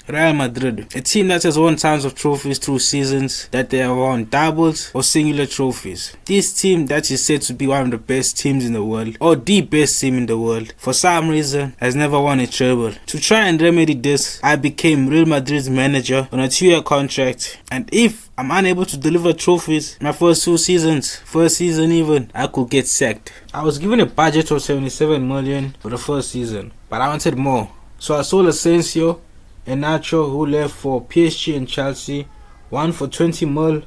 Real Madrid, a team that has won tons of trophies through seasons, that they have won doubles or singular trophies. This team that is said to be one of the best teams in the world, or the best team in the world, for some reason has never won a treble. To try and remedy this, I became Real Madrid's manager on a 2-year contract, and if I'm unable to deliver trophies my first 2 seasons, first season even, I could get sacked. I was given a budget of 77 million for the first season, but I wanted more. So I sold Asensio and Nacho, who left for PSG and Chelsea, one for 20 mil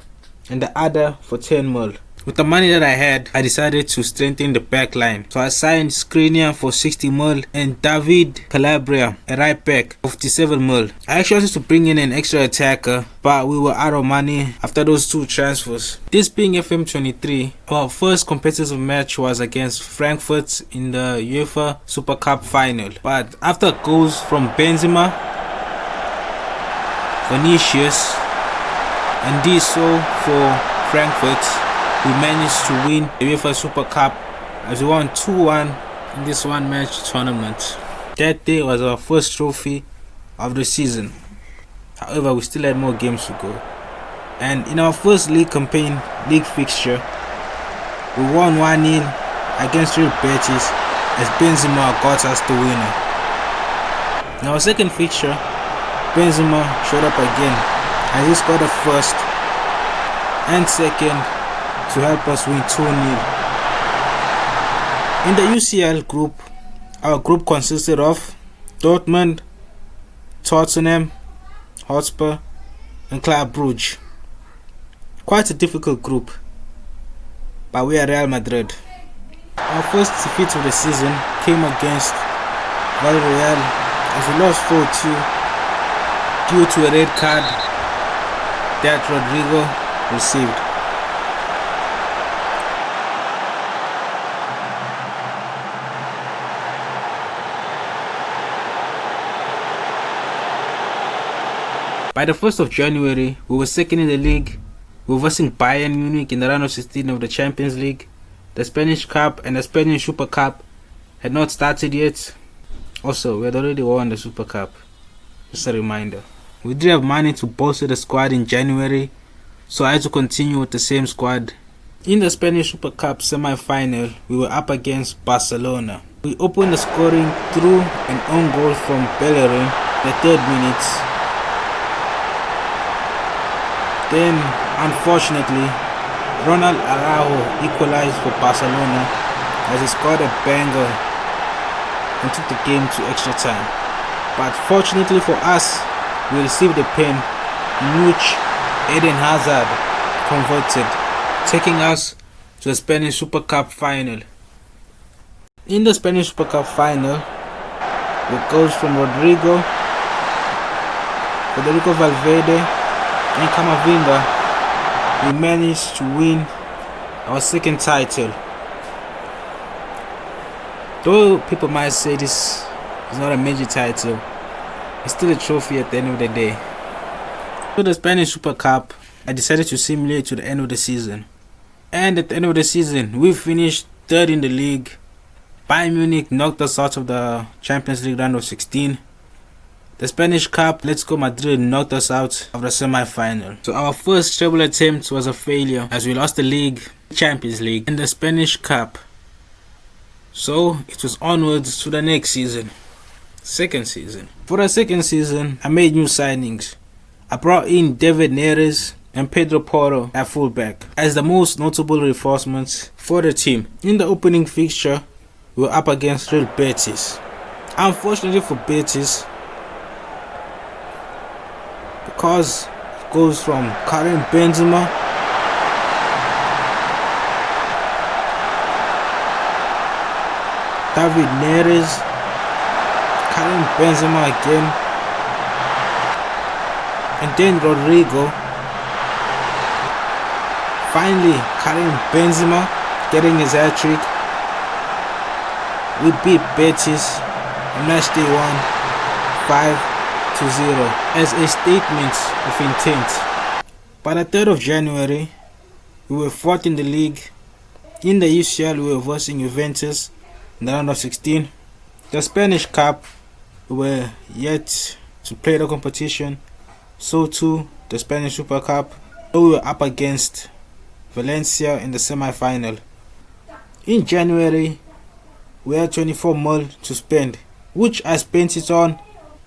and the other for 10 mil. With the money that I had, I decided to strengthen the back line. So I signed Skriniar for 60 mil and David Calabria, a right back, for 57 mil. I actually wanted to bring in an extra attacker, but we were out of money after those 2 transfers. This being FM23, our first competitive match was against Frankfurt in the UEFA Super Cup final. But after goals from Benzema, Vinicius and Diso for Frankfurt, we managed to win the UEFA Super Cup as we won 2-1 in this one match tournament. That day was our first trophy of the season. However, we still had more games to go. And in our first league campaign, league fixture, we won 1-0 against Real Betis as Benzema got us the winner. In our second fixture, Benzema showed up again and he scored the first and second to help us win 2-0. In the UCL group, our group consisted of Dortmund, Tottenham Hotspur and Club Brugge. Quite a difficult group, but we are Real Madrid. Our first defeat of the season came against Villarreal as we lost 4-2 due to a red card that Rodrigo received. By the 1st of January, we were second in the league. We were versing Bayern Munich in the round of 16 of the Champions League. The Spanish Cup and the Spanish Super Cup had not started yet. Also, we had already won the Super Cup. Just a reminder. We didn't have money to bolster the squad in January, so I had to continue with the same squad. In the Spanish Super Cup semi-final, we were up against Barcelona. We opened the scoring through an own goal from Bellerin in the 3rd minute. Then, unfortunately, Ronald Araujo equalized for Barcelona as he scored a banger and took the game to extra time. But fortunately for us, we received a pen in which Eden Hazard converted, taking us to the Spanish Super Cup final. In the Spanish Super Cup final, with goals from Rodrigo, Federico Valverde and Camavinga, we managed to win our second title. Though people might say this is not a major title, it's still a trophy at the end of the day. For the Spanish Super Cup, I decided to simulate to the end of the season. And at the end of the season, we finished 3rd in the league. Bayern Munich knocked us out of the Champions League round of 16. The Spanish Cup, Let's Go Madrid, knocked us out of the semi-final. So our first treble attempt was a failure as we lost the league, Champions League and the Spanish Cup. So it was onwards to the next season, second season. For the second season, I made new signings. I brought in David Neres and Pedro Porro at fullback as the most notable reinforcements for the team. In the opening fixture, we were up against Real Betis. Unfortunately for Betis, because it goes from Karim Benzema, David Neres, Karim Benzema again, and then Rodrigo. Finally, Karim Benzema getting his hat-trick. We beat Betis on match day 1, 5-0 as a statement of intent. By the 3rd of January, we were 4th in the league. In the UCL, we were versing Juventus in the round of 16. The Spanish Cup, we were yet to play the competition. So too the Spanish Super Cup. So we were up against Valencia in the semi-final. In January, we had 24 mil to spend, which I spent it on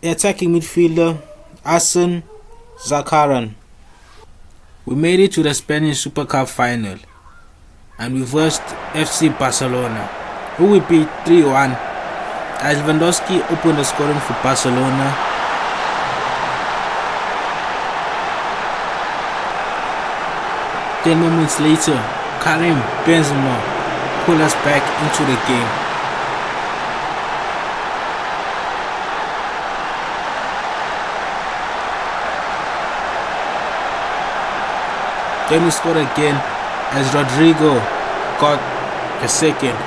attacking midfielder Arsene Zakaran. We made it to the Spanish Super Cup final and we versed FC Barcelona, who we beat 3-1 as Lewandowski opened the scoring for Barcelona. Ten moments later, Karim Benzema pulled us back into the game. Then we scored again as Rodrigo got the second.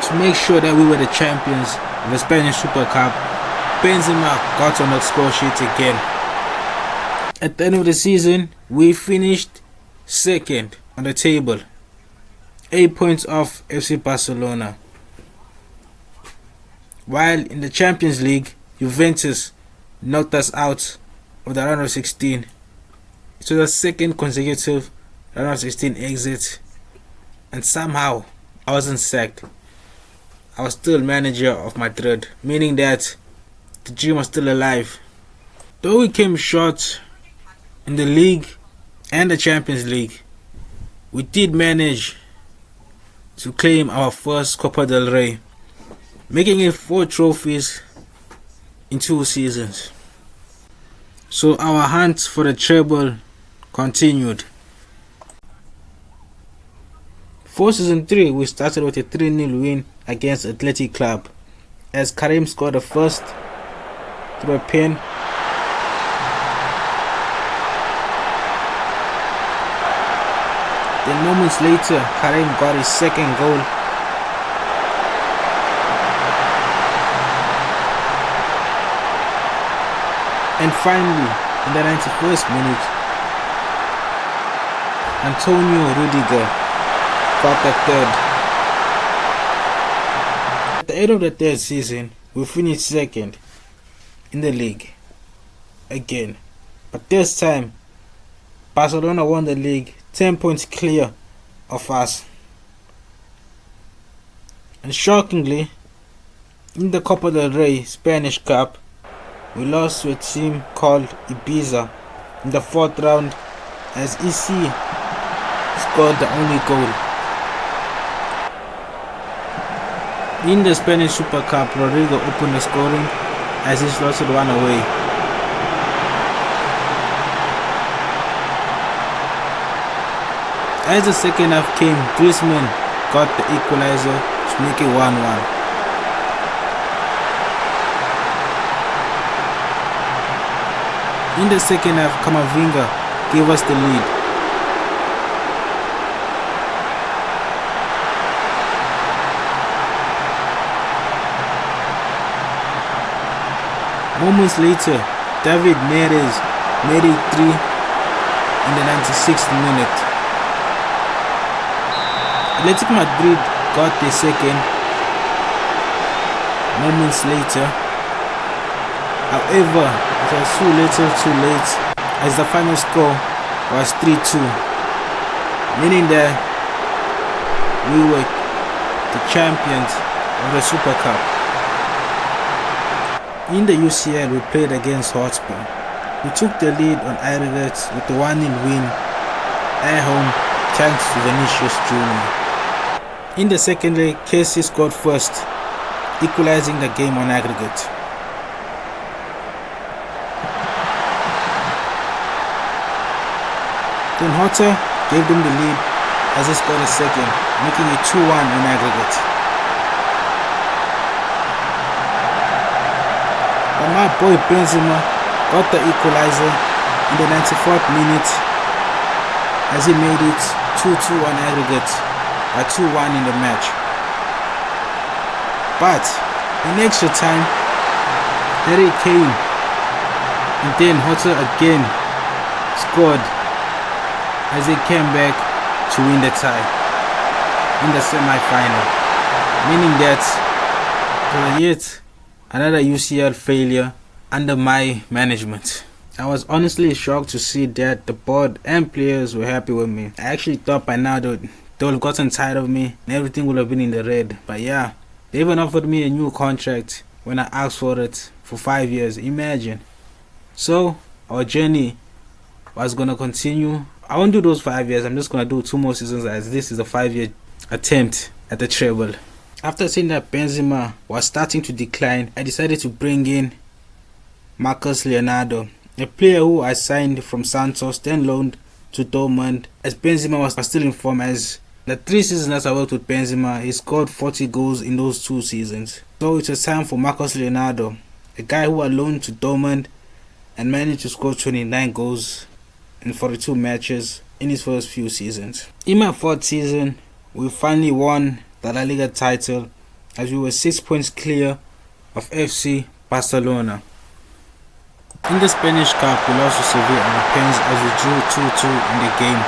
To make sure that we were the champions of the Spanish Super Cup, Benzema got on the score sheet again. At the end of the season, we finished second on the table, 8 points off FC Barcelona. While in the Champions League, Juventus knocked us out of the round of 16. It was the second consecutive round of 16 exit, and somehow I wasn't sacked. I was still manager of Madrid, meaning that the dream was still alive. Though we came short in the league and the Champions League, we did manage to claim our first Copa del Rey, making it 4 trophies in 2 seasons. So our hunt for the treble continued. For season 3, we started with a 3-0 win against Athletic Club as Karim scored the first through a pen. Then moments later, Karim got his second goal. And finally, in the 91st minute, Antonio Rudiger got the third. At the end of the third season, we finished second in the league again. But this time, Barcelona won the league 10 points clear of us. And shockingly, in the Copa del Rey Spanish Cup, we lost to a team called Ibiza in the 4th round as EC scored the only goal. In the Spanish Super Cup, Rodrigo opened the scoring as he slotted one away. As the second half came, Griezmann got the equalizer to make it 1-1. In the second half, Camavinga gave us the lead. Moments later, David Neres made it 3 in the 96th minute. Athletic Madrid got the second moments later. However, it was too little too late as the final score was 3-2, meaning that we were the champions of the Super Cup. In the UCL, we played against Hotspur. We took the lead on aggregates with the 1-0 win at home thanks to Vinicius Jr. In the second leg, Casey scored first, equalizing the game on aggregate. Then Hotter gave them the lead as he scored a second, making it 2-1 on aggregate. But my boy Benzema got the equalizer in the 94th minute as he made it 2-2 on aggregate by 2-1 in the match. But in extra time, Harry Kane and then Hotter again scored as they came back to win the tie in the semi-final, meaning that it was yet another UCL failure under my management. I was honestly shocked to see that the board and players were happy with me. I actually thought by now they would have gotten tired of me and everything would have been in the red. But yeah, they even offered me a new contract when I asked for it for 5 years. Imagine. So our journey was gonna continue. I won't do those 5 years. I'm just gonna do 2 more seasons, as this is a 5-year attempt at the treble. After seeing that Benzema was starting to decline, I decided to bring in Marcus Leonardo, a player who I signed from Santos, then loaned to Dortmund, as Benzema was still in form. As the 3 seasons that I worked with Benzema, he scored 40 goals in those 2 seasons. So it was time for Marcus Leonardo, a guy who I loaned to Dortmund and managed to score 29 goals in 42 matches in his first few seasons. In my 4th season, we finally won the La Liga title, as we were 6 points clear of FC Barcelona. In the Spanish Cup, we lost to Sevilla on pens as we drew 2-2 in the game.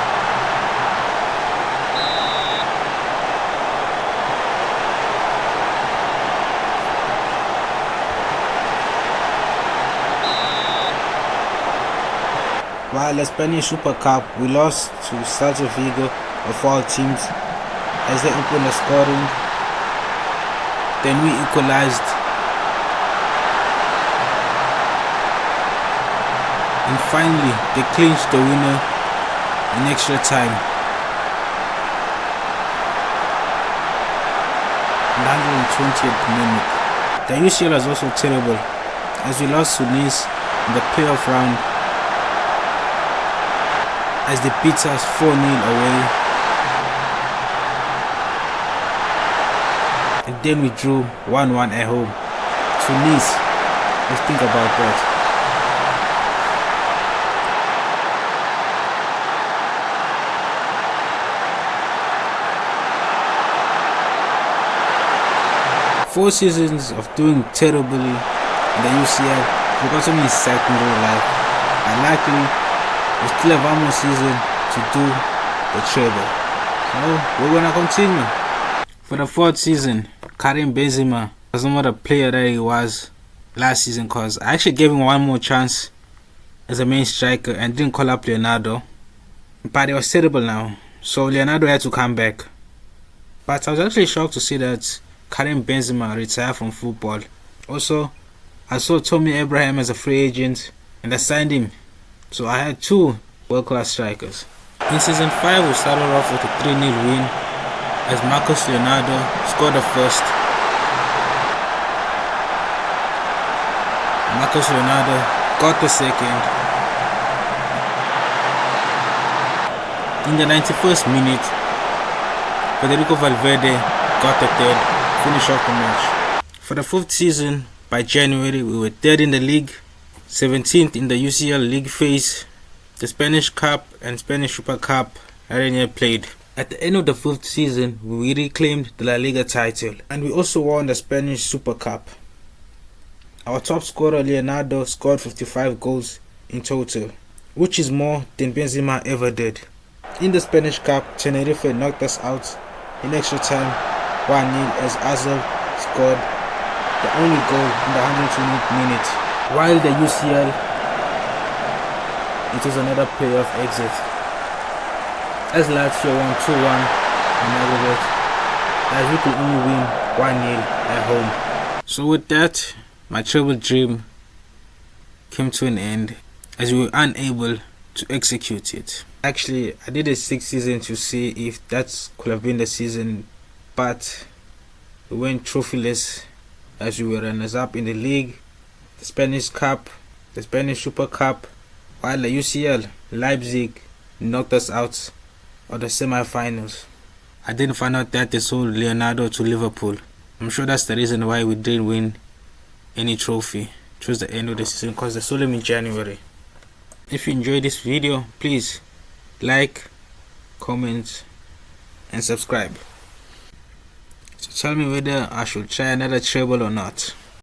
While the Spanish Super Cup, we lost to Celta Vigo of all teams as they opened the scoring. Then we equalized. And finally, they clinched the winner in extra time. In the 120th minute. The UCL was also terrible as we lost to Nice in the playoff round, as they beat us 4-0 away. And then we drew 1-1 at home to Nice. Let's think about that. Four seasons of doing terribly in the UCL because of me sacked in real life. And likely we still have 1 more season to do the treble. So we're gonna continue. For the 4th season, Karim Benzema was not the player that he was last season, cause I actually gave him 1 more chance as a main striker and didn't call up Leonardo. But it was terrible now, so Leonardo had to come back. But I was actually shocked to see that Karim Benzema retired from football. Also, I saw Tommy Abraham as a free agent and I signed him. So I had 2 world-class strikers. In season 5, we started off with a 3-0 win as Marcus Leonardo scored the first. Marcus Leonardo got the second. In the 91st minute, Federico Valverde got the third. Finish off the match. For the 5th season, by January, we were 3rd in the league, 17th in the UCL league phase. The Spanish Cup and Spanish Super Cup hadn't yet played. At the end of the 5th season, we reclaimed the La Liga title and we also won the Spanish Super Cup. Our top scorer Leonardo scored 55 goals in total, which is more than Benzema ever did. In the Spanish Cup, Tenerife knocked us out in extra time 1-0 as Azul scored the only goal in the 120th minute. While the UCL, it was another playoff exit as Lazio won 2-1 on aggregate, as we could only win 1-0 at home. So with that, my treble dream came to an end as we were unable to execute it. Actually, I did a 6th season to see if that could have been the season, but we went trophyless as we were runners-up in the league, the Spanish Cup, the Spanish Super Cup, while the UCL, Leipzig, knocked us out of the semi-finals. I didn't find out that they sold Leonardo to Liverpool. I'm sure that's the reason why we didn't win any trophy towards the end of the season, because they sold him in January. If you enjoyed this video, please like, comment and subscribe. So tell me whether I should try another treble or not.